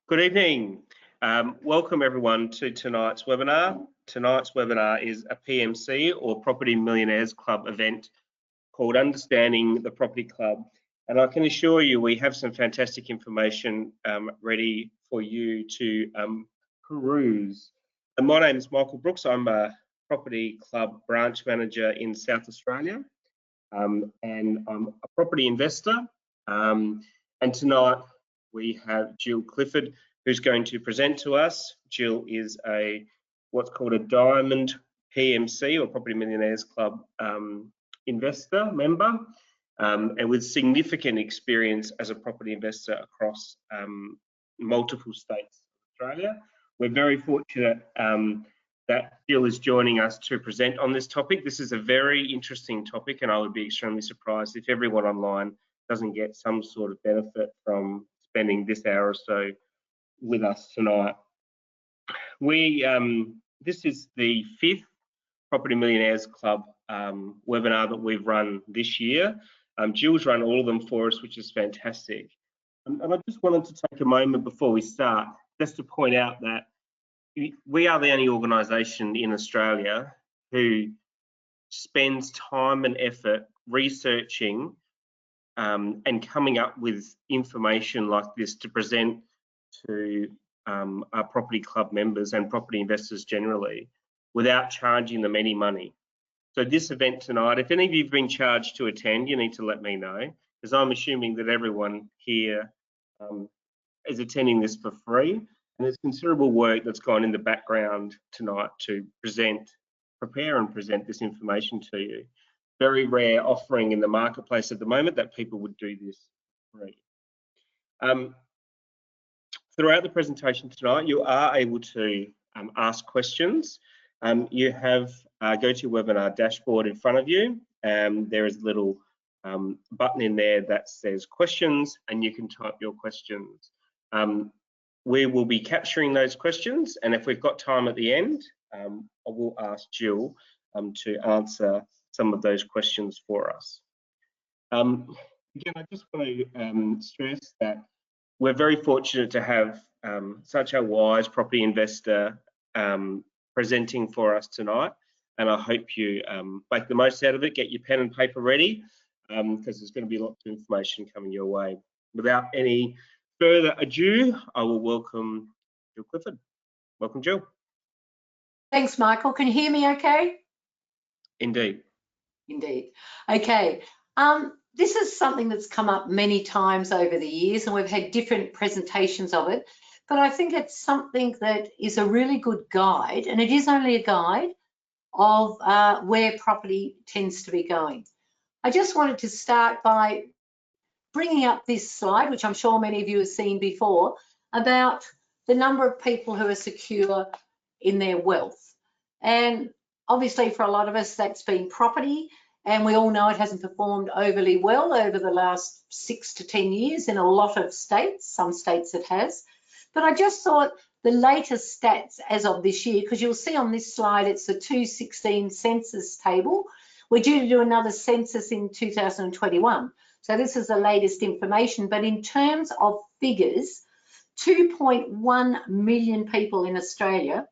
Good evening. Welcome everyone to tonight's webinar. Tonight's webinar is a PMC or Property Millionaires Club event called Understanding the Property Club. And I can assure you we have some fantastic information ready for you to peruse. And my name is Michael Brooks. I'm a Property Club branch manager in South Australia. And I'm a property investor. And tonight we have Jill Clifford, who's going to present to us. Jill is what's called a Diamond PMC or Property Millionaires Club investor member, and with significant experience as a property investor across multiple states of Australia. We're very fortunate that Jill is joining us to present on this topic. This is a very interesting topic, and I would be extremely surprised if everyone online doesn't get some sort of benefit from spending this hour or so with us tonight. This is the 5th Property Millionaires Club webinar that we've run this year. Jill's run all of them for us, which is fantastic. And I just wanted to take a moment before we start just to point out that we are the only organisation in Australia who spends time and effort researching and coming up with information like this to present to our property club members and property investors generally without charging them any money. So this event tonight, if any of you have been charged to attend, you need to let me know, because I'm assuming that everyone here is attending this for free, and there's considerable work that's gone in the background tonight to prepare and present this information to you. Very rare offering in the marketplace at the moment that people would do this for free. Throughout the presentation tonight, you are able to ask questions. You have GoToWebinar dashboard in front of you. There is a little button in there that says questions, and you can type your questions. We will be capturing those questions, and if we've got time at the end, I will ask Jill to answer some of those questions for us. Again, I just want to stress that we're very fortunate to have such a wise property investor presenting for us tonight, and I hope you make the most out of it. Get your pen and paper ready, because there's going to be lots of information coming your way. Without any further ado, I will welcome Jill Clifford. Welcome, Jill. Thanks, Michael. Can you hear me okay? Indeed. Indeed. Okay. This is something that's come up many times over the years, and we've had different presentations of it, but I think it's something that is a really good guide, and it is only a guide of where property tends to be going. I just wanted to start by bringing up this slide, which I'm sure many of you have seen before, about the number of people who are secure in their wealth. And obviously for a lot of us that's been property, and we all know it hasn't performed overly well over the last 6 to 10 years in a lot of states. Some states it has. But I just thought the latest stats as of this year, because you'll see on this slide it's the 2016 census table. We're due to do another census in 2021. So this is the latest information. But in terms of figures, 2.1 million people in Australia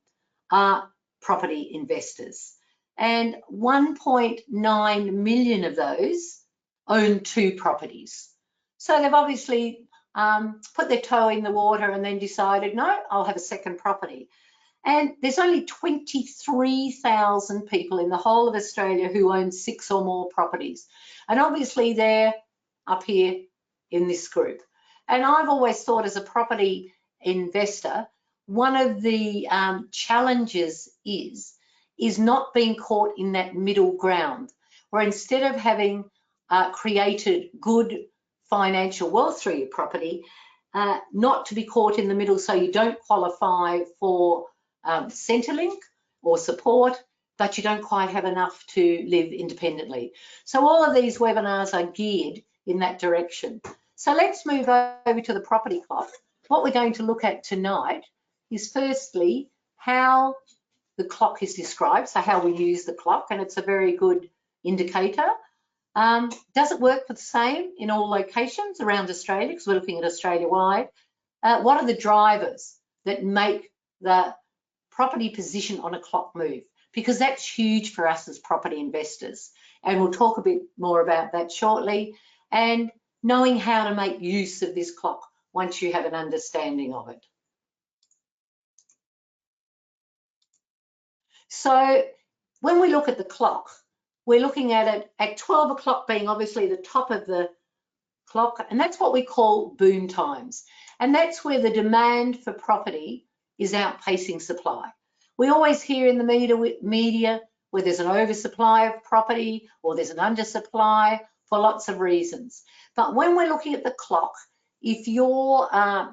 are property investors, and 1.9 million of those own 2 properties. So they've obviously put their toe in the water and then decided, no, I'll have a second property. And there's only 23,000 people in the whole of Australia who own 6 or more properties. And obviously they're up here in this group. And I've always thought as a property investor, one of the challenges is not being caught in that middle ground, where instead of having created good financial wealth through your property, not to be caught in the middle so you don't qualify for Centrelink or support, but you don't quite have enough to live independently. So all of these webinars are geared in that direction. So let's move over to the property clock. What we're going to look at tonight is firstly how the clock is described, so how we use the clock, and it's a very good indicator. Does it work the same in all locations around Australia, because we're looking at Australia-wide? what are the drivers that make the property position on a clock move? Because that's huge for us as property investors. And we'll talk a bit more about that shortly. And knowing how to make use of this clock once you have an understanding of it. So when we look at the clock, we're looking at it at 12 o'clock being obviously the top of the clock, and that's what we call boom times. And that's where the demand for property is outpacing supply. We always hear in the media where there's an oversupply of property or there's an undersupply for lots of reasons. But when we're looking at the clock, if your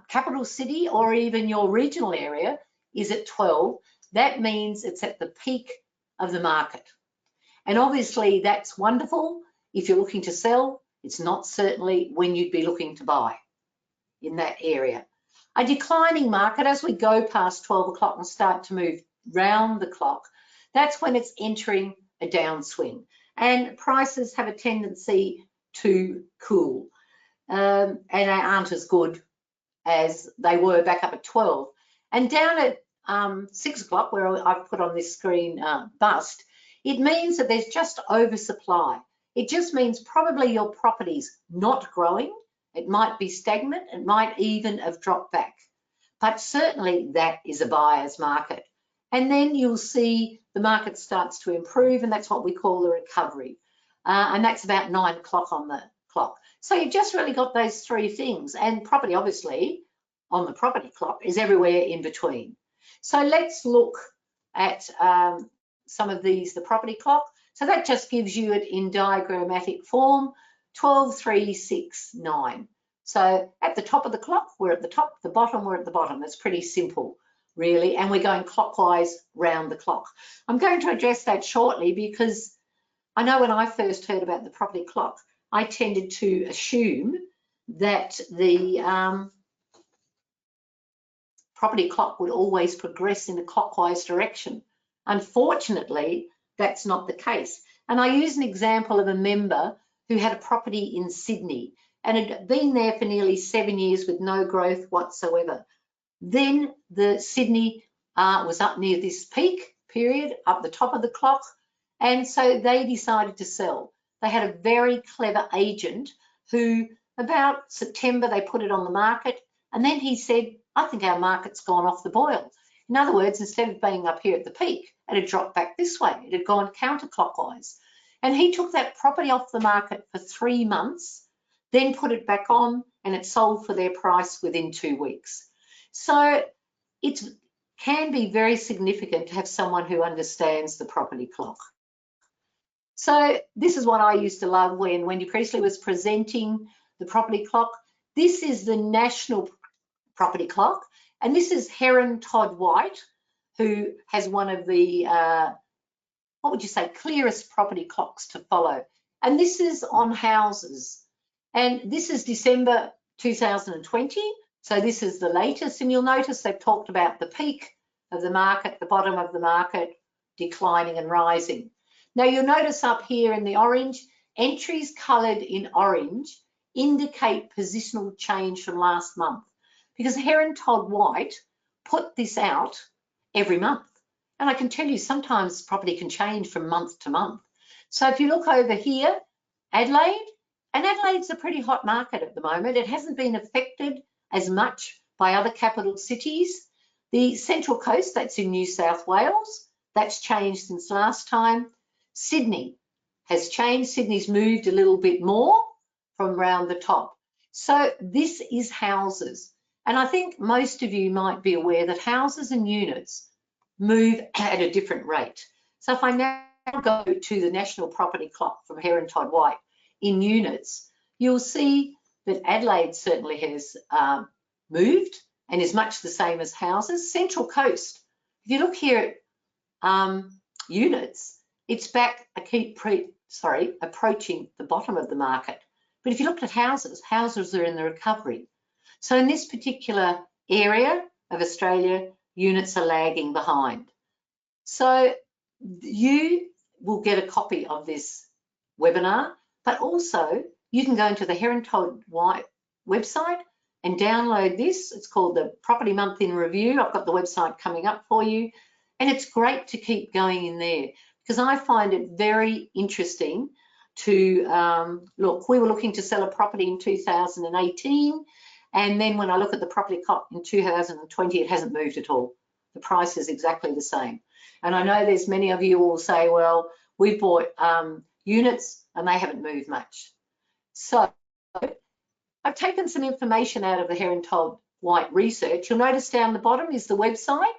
capital city or even your regional area is at 12, that means it's at the peak of the market. And obviously that's wonderful if you're looking to sell. It's not certainly when you'd be looking to buy in that area. A declining market, as we go past 12 o'clock and start to move round the clock, that's when it's entering a downswing. And prices have a tendency to cool and they aren't as good as they were back up at 12. And down at 6 o'clock, where I've put on this screen bust, it means that there's just oversupply. It just means probably your property's not growing. It might be stagnant. It might even have dropped back. But certainly that is a buyer's market. And then you'll see the market starts to improve, and that's what we call the recovery. And that's about 9 o'clock on the clock. So you've just really got those three things. And property, obviously, on the property clock is everywhere in between. So let's look at some of these, the property clock. So that just gives you it in diagrammatic form, 12, 3, 6, 9. So at the top of the clock, we're at the top, the bottom, we're at the bottom. It's pretty simple, really, and we're going clockwise round the clock. I'm going to address that shortly because I know when I first heard about the property clock, I tended to assume that the property clock would always progress in a clockwise direction. Unfortunately, that's not the case. And I use an example of a member who had a property in Sydney and had been there for nearly 7 years with no growth whatsoever. Then the Sydney was up near this peak period, up the top of the clock, and so they decided to sell. They had a very clever agent who, about September, they put it on the market, and then he said, I think our market's gone off the boil. In other words, instead of being up here at the peak, it had dropped back this way. It had gone counterclockwise. And he took that property off the market for 3 months, then put it back on, and it sold for their price within 2 weeks. So it can be very significant to have someone who understands the property clock. So this is what I used to love when Wendy Priestley was presenting the property clock. This is the national property clock, and this is Herron Todd White, who has one of the, what would you say, clearest property clocks to follow. And this is on houses. And this is December 2020. So this is the latest, and you'll notice they've talked about the peak of the market, the bottom of the market, declining and rising. Now you'll notice up here in the orange, entries coloured in orange indicate positional change from last month, because Herron Todd White put this out every month. And I can tell you sometimes property can change from month to month. So if you look over here, Adelaide, and Adelaide's a pretty hot market at the moment. It hasn't been affected as much by other capital cities. The Central Coast, that's in New South Wales, that's changed since last time. Sydney has changed. Sydney's moved a little bit more from round the top. So this is houses. And I think most of you might be aware that houses and units move at a different rate. So if I now go to the national property clock from Herron Todd White in units, you'll see that Adelaide certainly has moved and is much the same as houses. Central Coast, if you look here at units, it's back, approaching the bottom of the market. But if you looked at houses, houses are in the recovery. So in this particular area of Australia, units are lagging behind. So you will get a copy of this webinar, but also you can go into the Herron Todd White website and download this. It's called the Property Month in Review. I've got the website coming up for you, and it's great to keep going in there because I find it very interesting to look. We were looking to sell a property in 2018, and then when I look at the property clock in 2020, it hasn't moved at all. The price is exactly the same. And I know there's many of you will say, well, we bought units and they haven't moved much. So I've taken some information out of the Herron Todd White research. You'll notice down the bottom is the website,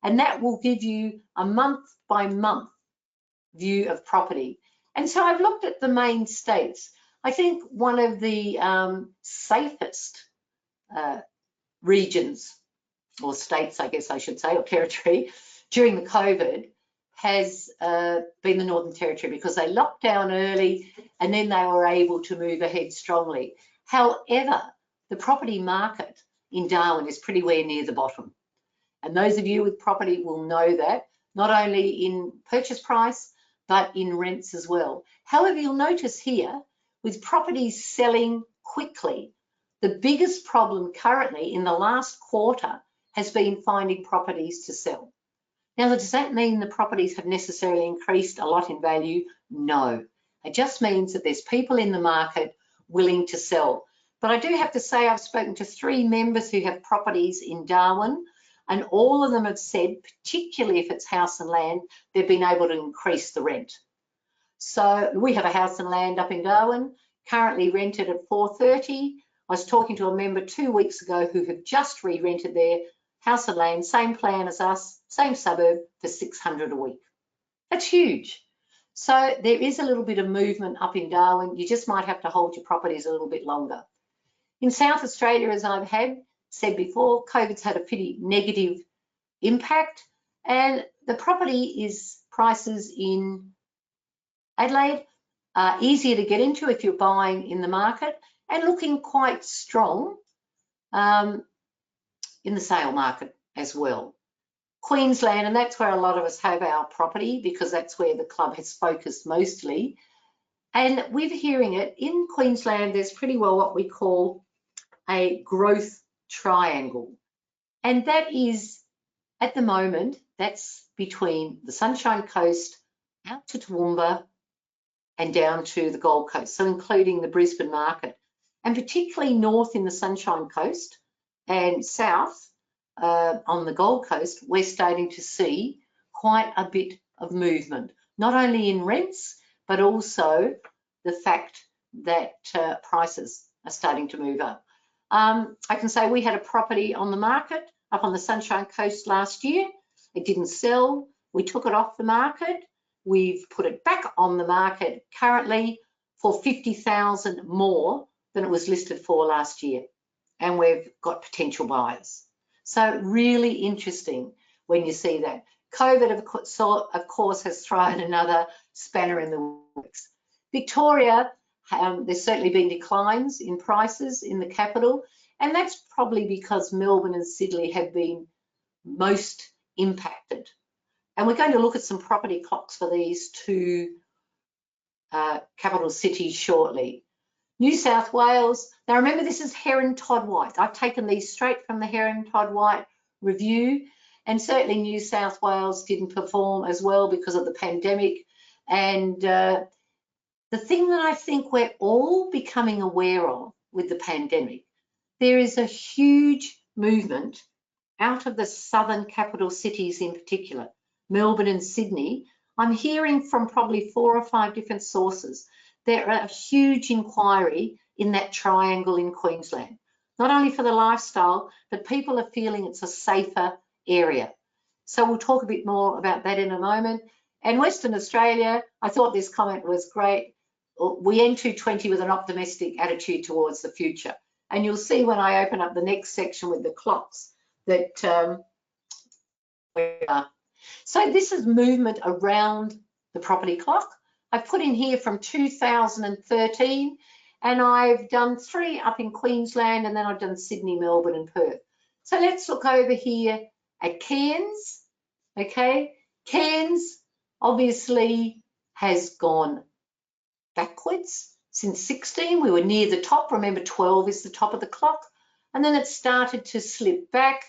and that will give you a month by month view of property. And so I've looked at the main states. I think one of the safest regions or states, I guess I should say, or territory during the COVID has been the Northern Territory, because they locked down early and then they were able to move ahead strongly. However, the property market in Darwin is pretty well near the bottom. And those of you with property will know that, not only in purchase price, but in rents as well. However, you'll notice here, with properties selling quickly, the biggest problem currently in the last quarter has been finding properties to sell. Now, does that mean the properties have necessarily increased a lot in value? No. It just means that there's people in the market willing to sell. But I do have to say I've spoken to 3 members who have properties in Darwin, and all of them have said, particularly if it's house and land, they've been able to increase the rent. So we have a house and land up in Darwin, currently rented at $430. I was talking to a member 2 weeks ago who have just re-rented their house and land, same plan as us, same suburb, for $600 a week. That's huge. So there is a little bit of movement up in Darwin. You just might have to hold your properties a little bit longer. In South Australia, as I've said before, COVID's had a pretty negative impact, and the property prices in Adelaide are easier to get into if you're buying in the market, and looking quite strong in the sale market as well. Queensland, and that's where a lot of us have our property because that's where the club has focused mostly. And we're hearing it in Queensland, there's pretty well what we call a growth triangle. And that is, at the moment, that's between the Sunshine Coast out to Toowoomba and down to the Gold Coast, so including the Brisbane market. And particularly north in the Sunshine Coast and south on the Gold Coast, we're starting to see quite a bit of movement, not only in rents, but also the fact that prices are starting to move up. I can say we had a property on the market up on the Sunshine Coast last year. It didn't sell. We took it off the market. We've put it back on the market currently for $50,000 more than it was listed for last year. And we've got potential buyers. So really interesting when you see that. COVID, of course, has thrown another spanner in the works. Victoria, there's certainly been declines in prices in the capital, and that's probably because Melbourne and Sydney have been most impacted. And we're going to look at some property clocks for these 2 capital cities shortly. New South Wales, now remember this is Herron Todd White. I've taken these straight from the Herron Todd White review, and certainly New South Wales didn't perform as well because of the pandemic. And the thing that I think we're all becoming aware of with the pandemic, there is a huge movement out of the southern capital cities in particular, Melbourne and Sydney. I'm hearing from probably 4 or 5 different sources. There are a huge inquiry in that triangle in Queensland, not only for the lifestyle, but people are feeling it's a safer area. So we'll talk a bit more about that in a moment. And Western Australia, I thought this comment was great. We end 2020 with an optimistic attitude towards the future. And you'll see when I open up the next section with the clocks that we are. So this is movement around the property clock. I've put in here from 2013, and I've done 3 up in Queensland, and then I've done Sydney, Melbourne, and Perth. So let's look over here at Cairns. Okay, Cairns obviously has gone backwards since 16. We were near the top. Remember, 12 is the top of the clock. and then it started to slip back,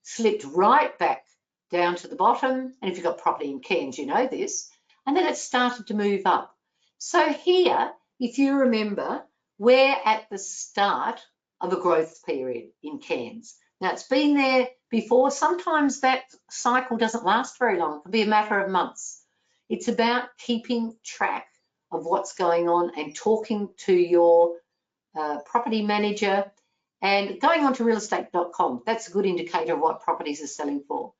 slipped right back down to the bottom. And if you've got property in Cairns, you know this. And then it started to move up. So here, if you remember, we're at the start of a growth period in Cairns. Now, it's been there before. Sometimes that cycle doesn't last very long. It can be a matter of months. It's about keeping track of what's going on and talking to your property manager and going on to realestate.com. That's a good indicator of what properties are selling for.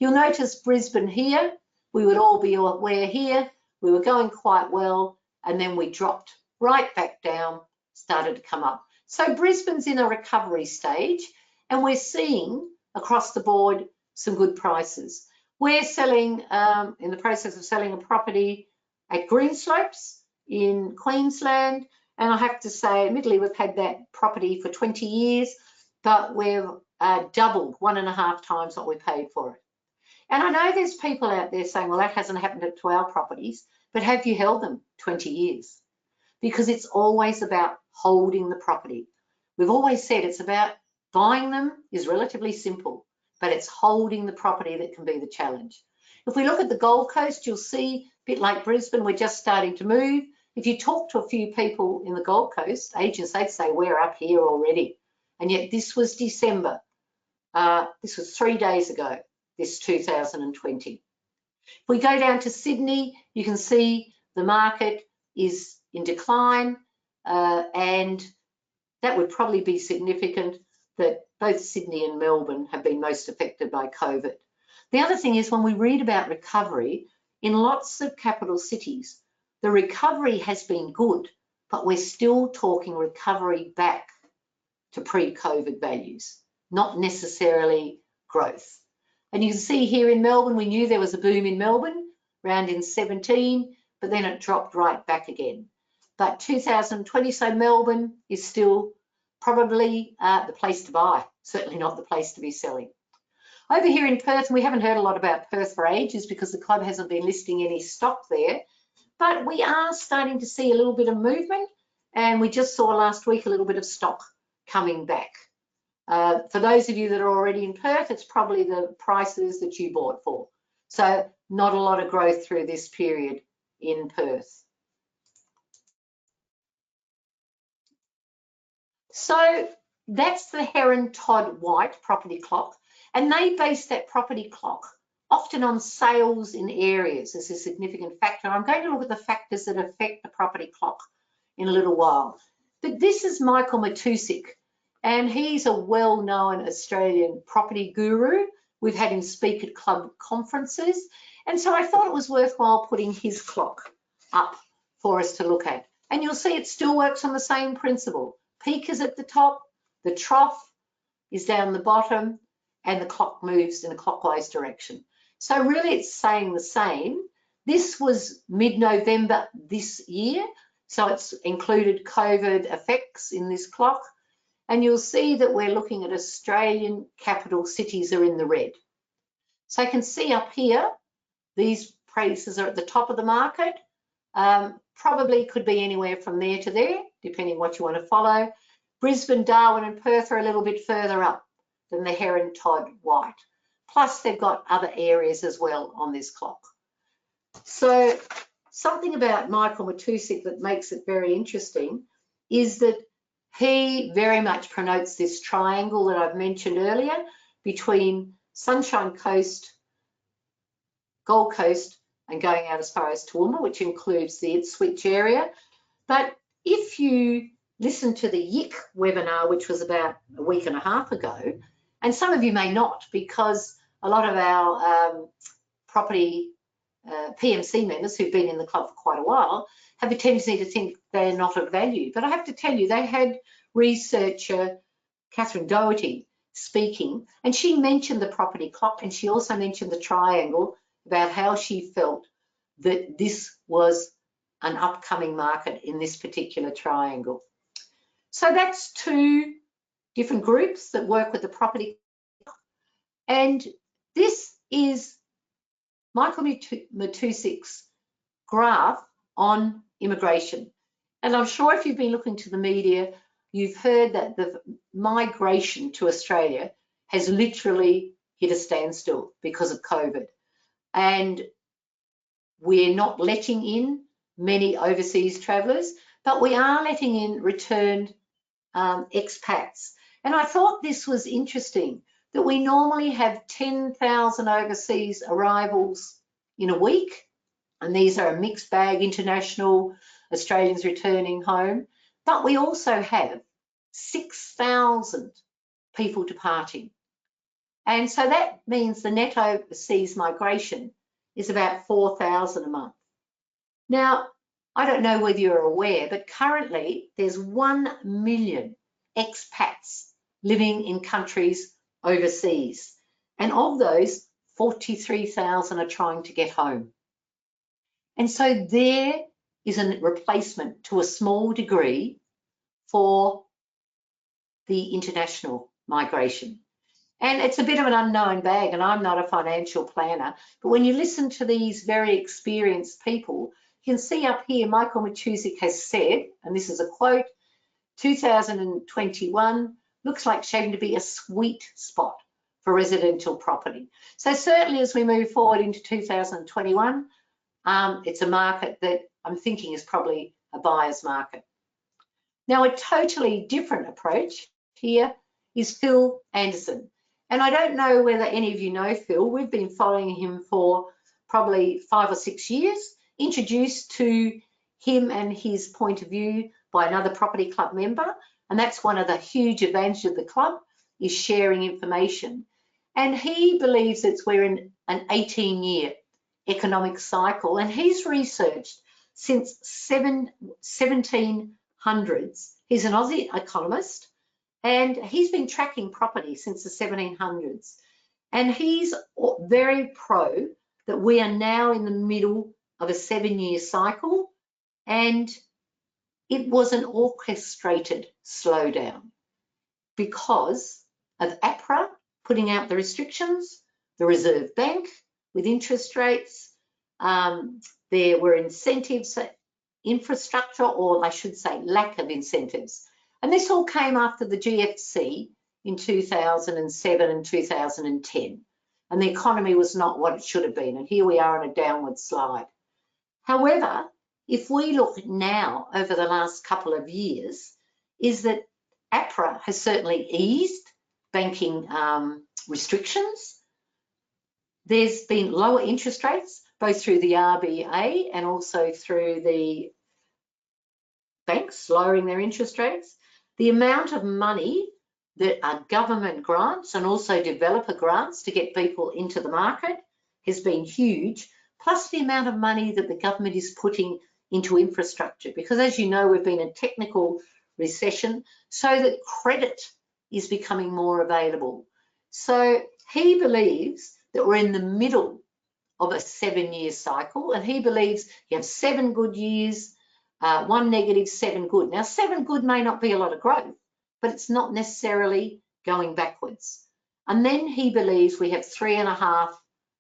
You'll notice Brisbane here. We would all be aware here. We were going quite well, and then we dropped right back down, started to come up. So Brisbane's in a recovery stage, and we're seeing across the board some good prices. We're selling, in the process of selling a property at Greenslopes in Queensland, and I have to say, admittedly, we've had that property for 20 years, but we've doubled 1.5 times what we paid for it. And I know there's people out there saying, well, that hasn't happened to our properties, but have you held them 20 years? Because it's always about holding the property. We've always said it's about buying them is relatively simple, but it's holding the property that can be the challenge. If we look at the Gold Coast, you'll see, a bit like Brisbane, we're just starting to move. If you talk to a few people in the Gold Coast, agents, they'd say, we're up here already. And yet this was December. This was 3 days ago, this 2020. If we go down to Sydney, you can see the market is in decline, and that would probably be significant that both Sydney and Melbourne have been most affected by COVID. The other thing is when we read about recovery, in lots of capital cities, the recovery has been good, but we're still talking recovery back to pre-COVID values, not necessarily growth. And you can see here in Melbourne, we knew there was a boom in Melbourne around in 17, but then it dropped right back again. But 2020, so Melbourne is still probably the place to buy, certainly not the place to be selling. Over here in Perth, and we haven't heard a lot about Perth for ages because the club hasn't been listing any stock there, but we are starting to see a little bit of movement, and we just saw last week a little bit of stock coming back. For those of you that are already in Perth, it's probably the prices that you bought for. So not a lot of growth through this period in Perth. So that's the Herron Todd White property clock, and they base that property clock often on sales in areas as a significant factor. I'm going to look at the factors that affect the property clock in a little while. But this is Michael Matusik, and he's a well-known Australian property guru. We've had him speak at club conferences, and so I thought it was worthwhile putting his clock up for us to look at. And you'll see it still works on the same principle. Peak is at the top, the trough is down the bottom, and the clock moves in a clockwise direction. So really it's saying the same. This was mid-November this year, so it's included COVID effects in this clock. And you'll see that we're looking at Australian capital cities are in the red. So you can see up here, these prices are at the top of the market. Probably could be anywhere from there to there, depending what you want to follow. Brisbane, Darwin and Perth are a little bit further up than the Herron Todd White. Plus they've got other areas as well on this clock. So something about Michael Matusik that makes it very interesting is that he very much promotes this triangle that I've mentioned earlier between Sunshine Coast, Gold Coast, and going out as far as Toowoomba, which includes the Ipswich area. But if you listen to the YIC webinar, which was about a week and a half ago, and some of you may not, because a lot of our property PMC members who've been in the club for quite a while have a tendency to think they're not of value. But I have to tell you, they had researcher Catherine Doherty speaking, and she mentioned the property clock, and she also mentioned the triangle about how she felt that this was an upcoming market in this particular triangle. So that's two different groups that work with the property. And this is Michael Matusik's graph on immigration. And I'm sure if you've been looking to the media, you've heard that the migration to Australia has literally hit a standstill because of COVID. And we're not letting in many overseas travellers, but we are letting in returned expats. And I thought this was interesting, that we normally have 10,000 overseas arrivals in a week. And these are a mixed bag, international, Australians returning home. But we also have 6,000 people departing. And so that means the net overseas migration is about 4,000 a month. Now, I don't know whether you're aware, but currently there's 1 million expats living in countries overseas. And of those, 43,000 are trying to get home. And so there is a replacement to a small degree for the international migration. And it's a bit of an unknown bag, and I'm not a financial planner, but when you listen to these very experienced people, you can see up here, Michael Matusik has said, and this is a quote, 2021 looks like shaping to be a sweet spot for residential property. So certainly as we move forward into 2021, it's a market that I'm thinking is probably a buyer's market. Now, a totally different approach here is Phil Anderson. And I don't know whether any of you know Phil. We've been following him for probably 5 or 6 years, introduced to him and his point of view by another property club member. And that's one of the huge advantages of the club, is sharing information. And he believes that we're in an 18-year economic cycle. And he's researched since 1700s. He's an Aussie economist. And he's been tracking property since the 1700s. And he's very pro that we are now in the middle of a 7-year cycle. And it was an orchestrated slowdown because of APRA putting out the restrictions, the Reserve Bank with interest rates. There were incentives, infrastructure, or I should say lack of incentives. And this all came after the GFC in 2007 and 2010. And the economy was not what it should have been. And here we are on a downward slide. However, if we look now over the last couple of years, is that APRA has certainly eased banking restrictions. There's been lower interest rates, both through the RBA and also through the banks lowering their interest rates. The amount of money that are government grants and also developer grants to get people into the market has been huge, plus the amount of money that the government is putting into infrastructure. Because as you know, we've been in technical recession, so that credit is becoming more available. So he believes that we're in the middle of a 7-year cycle, and he believes you have 7 good years, 1 negative, 7 good. Now, 7 good may not be a lot of growth, but it's not necessarily going backwards. And then he believes we have 3.5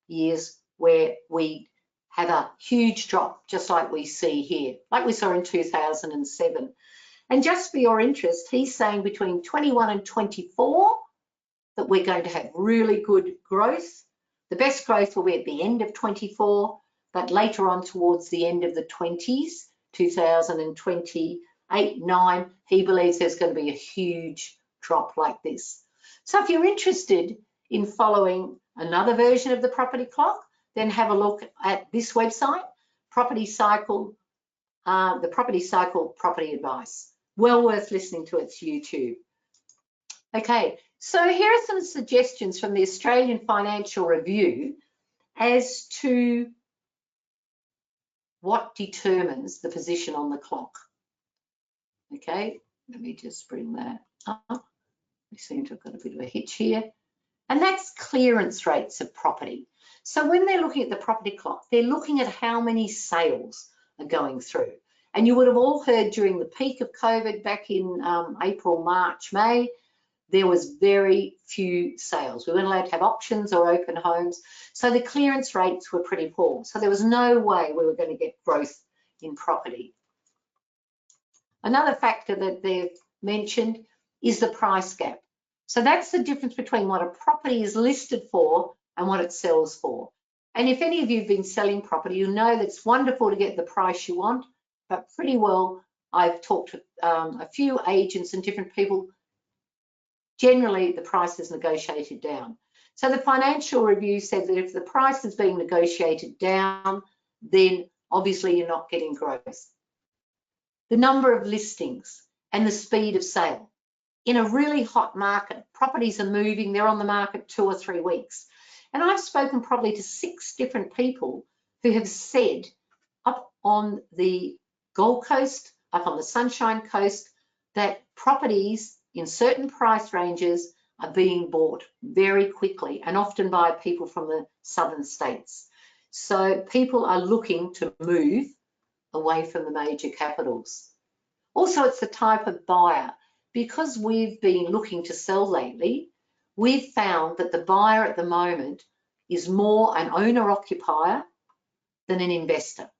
years where we have a huge drop, just like we see here, like we saw in 2007. And just for your interest, he's saying between 21 and 24 that we're going to have really good growth. The best growth will be at the end of 24, but later on towards the end of the 20s, 2028, 9, he believes there's going to be a huge drop like this. So if you're interested in following another version of the property clock, then have a look at this website, Property Cycle, the Property Cycle Property Advice. Well worth listening to its YouTube. Okay, so here are some suggestions from the Australian Financial Review as to what determines the position on the clock. Okay, let me just bring that up. We seem to have got a bit of a hitch here. And that's clearance rates of property. So when they're looking at the property clock, they're looking at how many sales are going through. And you would have all heard during the peak of COVID back in April, March, May, there was very few sales. We weren't allowed to have auctions or open homes. So the clearance rates were pretty poor. So there was no way we were going to get growth in property. Another factor that they've mentioned is the price gap. So that's the difference between what a property is listed for and what it sells for. And if any of you have been selling property, you know that it's wonderful to get the price you want, but pretty well, I've talked to a few agents and different people. Generally, the price is negotiated down. So the financial review said that if the price is being negotiated down, then obviously you're not getting growth. The number of listings and the speed of sale. In a really hot market, properties are moving, they're on the market 2 or 3 weeks. And I've spoken probably to 6 different people who have said up on the Gold Coast, up on the Sunshine Coast, that properties in certain price ranges are being bought very quickly and often by people from the southern states. So people are looking to move away from the major capitals. Also, it's the type of buyer. Because we've been looking to sell lately, we've found that the buyer at the moment is more an owner-occupier than an investor.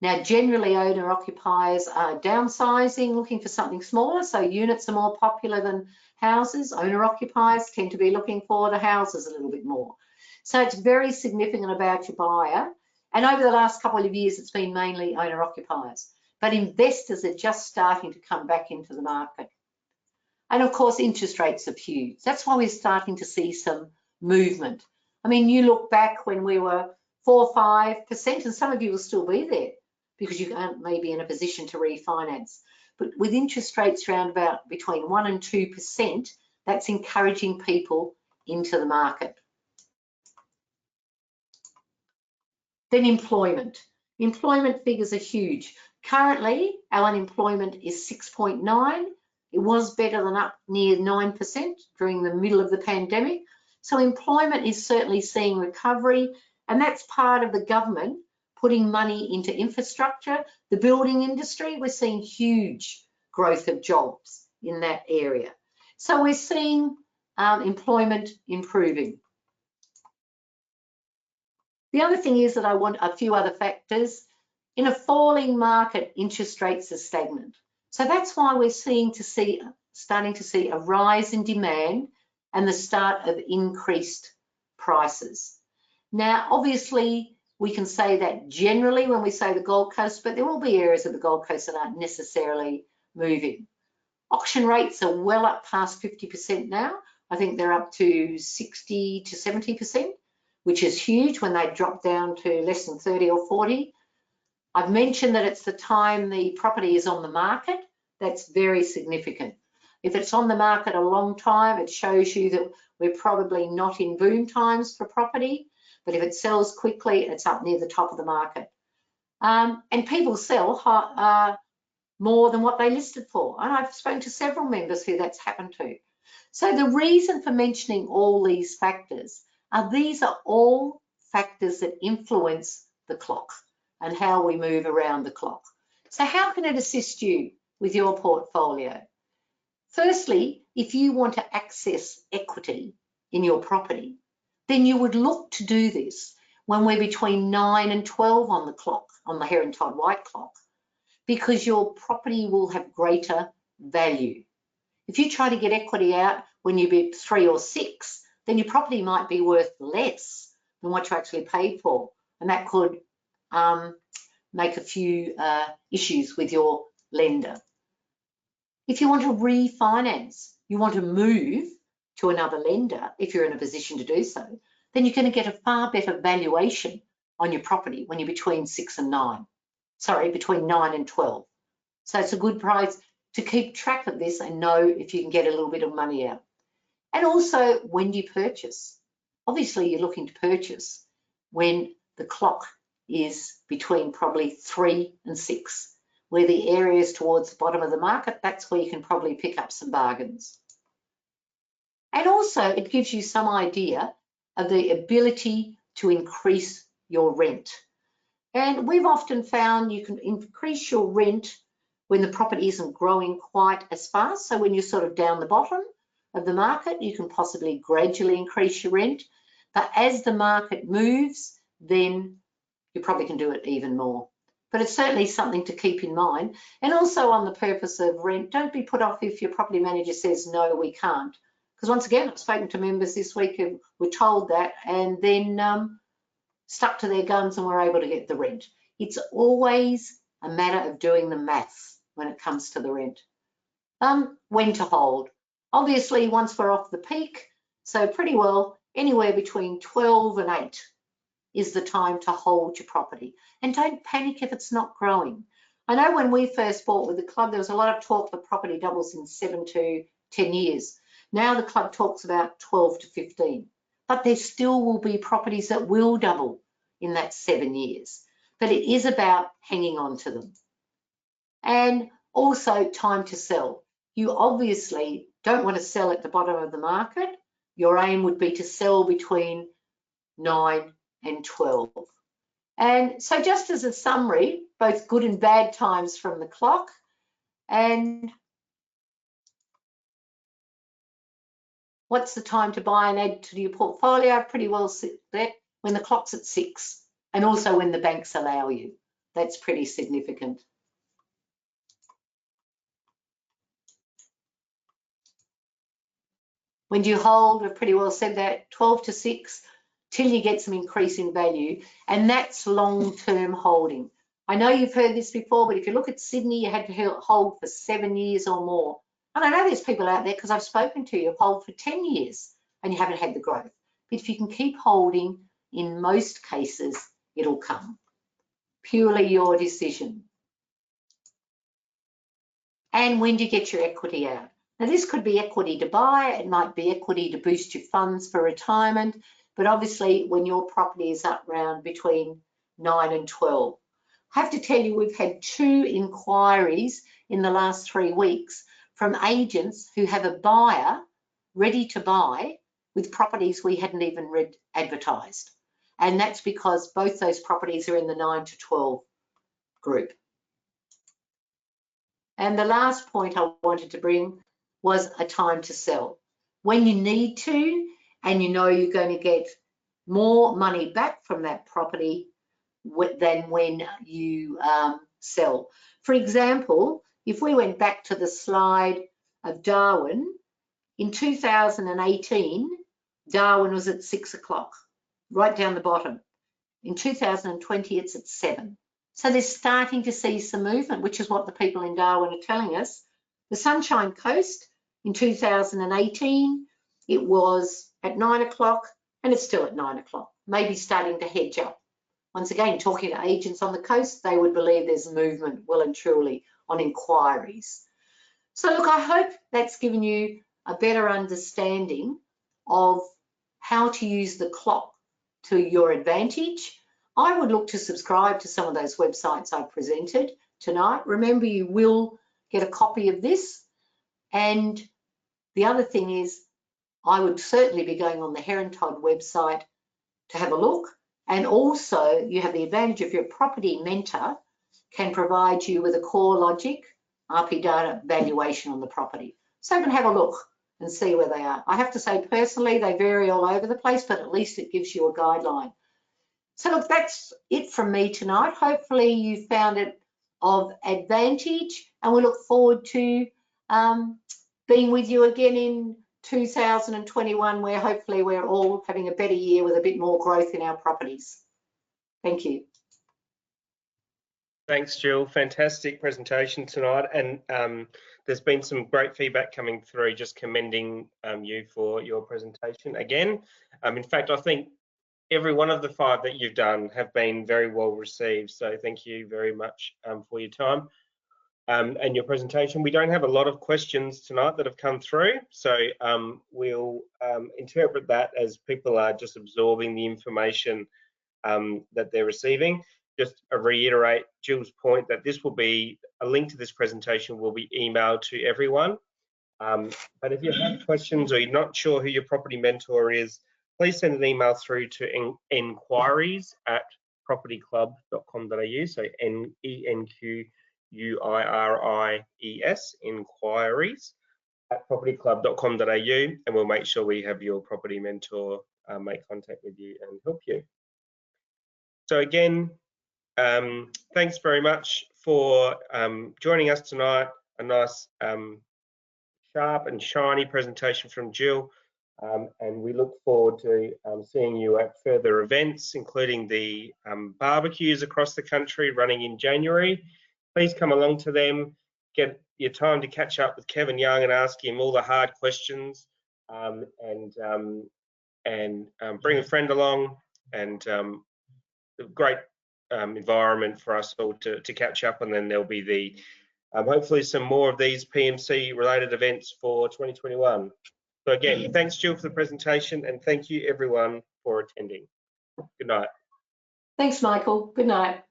Now, generally, owner-occupiers are downsizing, looking for something smaller, so units are more popular than houses. Owner-occupiers tend to be looking for the houses a little bit more. So it's very significant about your buyer. And over the last couple of years, it's been mainly owner-occupiers. But investors are just starting to come back into the market. And of course, interest rates are huge. That's why we're starting to see some movement. I mean, you look back when we were 4 or 5%, and some of you will still be there because you aren't maybe in a position to refinance. But with interest rates around about between 1 and 2%, that's encouraging people into the market. Then employment. Employment figures are huge. Currently, our unemployment is 6.9. It was better than up near 9% during the middle of the pandemic. So employment is certainly seeing recovery, and that's part of the government putting money into infrastructure. The building industry, we're seeing huge growth of jobs in that area. So we're seeing employment improving. The other thing is that I want a few other factors. In a falling market, interest rates are stagnant. So that's why we're starting to see a rise in demand and the start of increased prices. Now, obviously, we can say that generally when we say the Gold Coast, but there will be areas of the Gold Coast that aren't necessarily moving. Auction rates are well up past 50% now. I think they're up to 60 to 70%, which is huge when they drop down to less than 30 or 40. I've mentioned that it's the time the property is on the market. That's very significant. If it's on the market a long time, it shows you that we're probably not in boom times for property. But if it sells quickly, it's up near the top of the market. And people sell more than what they listed for. And I've spoken to several members who that's happened to. So the reason for mentioning all these factors are these are all factors that influence the clock and how we move around the clock. So how can it assist you with your portfolio? Firstly, if you want to access equity in your property, then you would look to do this when we're between 9 and 12 on the clock, on the Herron Todd White clock, because your property will have greater value. If you try to get equity out when you're 3 or 6, then your property might be worth less than what you actually paid for. And that could make a few issues with your lender. If you want to refinance, you want to move to another lender, if you're in a position to do so, then you're going to get a far better valuation on your property when you're between 6 and 9. Sorry, between 9 and 12. So it's a good price to keep track of this and know if you can get a little bit of money out. And also, when do you purchase? Obviously, you're looking to purchase when the clock is between probably 3 and 6, where the areas towards the bottom of the market, that's where you can probably pick up some bargains. And also, it gives you some idea of the ability to increase your rent. And we've often found you can increase your rent when the property isn't growing quite as fast. So when you're sort of down the bottom of the market, you can possibly gradually increase your rent. But as the market moves, then you probably can do it even more. but it's certainly something to keep in mind. And also on the purpose of rent, don't be put off if your property manager says, no, we can't. Because once again, I've spoken to members this week who were told that and then stuck to their guns and were able to get the rent. It's always a matter of doing the maths when it comes to the rent. When to hold. Obviously, once we're off the peak, so pretty well anywhere between 12 and 8 is the time to hold your property. And don't panic if it's not growing. I know when we first bought with the club, there was a lot of talk that property doubles in 7 to 10 years. Now the club talks about 12 to 15, but there still will be properties that will double in that 7 years. But it is about hanging on to them. And also time to sell. You obviously don't want to sell at the bottom of the market. Your aim would be to sell between 9 and 12. And so just as a summary, both good and bad times from the clock, and what's the time to buy and add to your portfolio? I've pretty well set that when the clock's at 6 and also when the banks allow you. That's pretty significant. When do you hold? I've pretty well said that, 12 to 6 till you get some increase in value, and that's long-term holding. I know you've heard this before, but if you look at Sydney, you had to hold for 7 years or more. And I know there's people out there, because I've spoken to you, hold for 10 years and you haven't had the growth. But if you can keep holding, in most cases, it'll come. Purely your decision. And when do you get your equity out? Now, this could be equity to buy, it might be equity to boost your funds for retirement, but obviously when your property is up around between 9 and 12. I have to tell you, we've had 2 inquiries in the last 3 weeks from agents who have a buyer ready to buy with properties we hadn't even advertised. And that's because both those properties are in the 9 to 12 group. And the last point I wanted to bring was a time to sell. When you need to, and you know you're going to get more money back from that property than when you sell. For example, if we went back to the slide of Darwin, in 2018, Darwin was at 6 o'clock, right down the bottom. In 2020, it's at 7. So they're starting to see some movement, which is what the people in Darwin are telling us. The Sunshine Coast in 2018, it was at 9 o'clock and it's still at 9 o'clock, maybe starting to hedge up. Once again, talking to agents on the coast, they would believe there's movement well and truly on inquiries. So look, I hope that's given you a better understanding of how to use the clock to your advantage. I would look to subscribe to some of those websites I presented tonight. Remember, you will get a copy of this. And the other thing is, I would certainly be going on the Herron Todd website to have a look. And also, you have the advantage of your property mentor can provide you with a core logic RP data valuation on the property. So you can have a look and see where they are. I have to say, personally, they vary all over the place, but at least it gives you a guideline. So look, that's it from me tonight. Hopefully you found it of advantage, and we look forward to being with you again in 2021, where hopefully we're all having a better year with a bit more growth in our properties. Thank you. Thanks, Jill. Fantastic presentation tonight. And there's been some great feedback coming through, just commending you for your presentation again. In fact, I think every one of the 5 that you've done have been very well received. So thank you very much for your time and your presentation. We don't have a lot of questions tonight that have come through. So we'll interpret that as people are just absorbing the information that they're receiving. Just reiterate Jill's point that this will be, a link to this presentation will be emailed to everyone. But if you have questions or you're not sure who your property mentor is, please send an email through to enquiries@propertyclub.com.au. So ENQUIRIES, enquiries@propertyclub.com.au, and we'll make sure we have your property mentor make contact with you and help you. So again, Thanks very much for joining us tonight. A nice sharp and shiny presentation from Jill, and we look forward to seeing you at further events, including the barbecues across the country running in January. Please come along to them, get your time to catch up with Kevin Young and ask him all the hard questions, and bring a friend along, and a great environment for us all to catch up. And then there'll be the hopefully some more of these PMC related events for 2021. So again, thanks Jill for the presentation, and thank you everyone for attending. Good night. Thanks, Michael. Good night.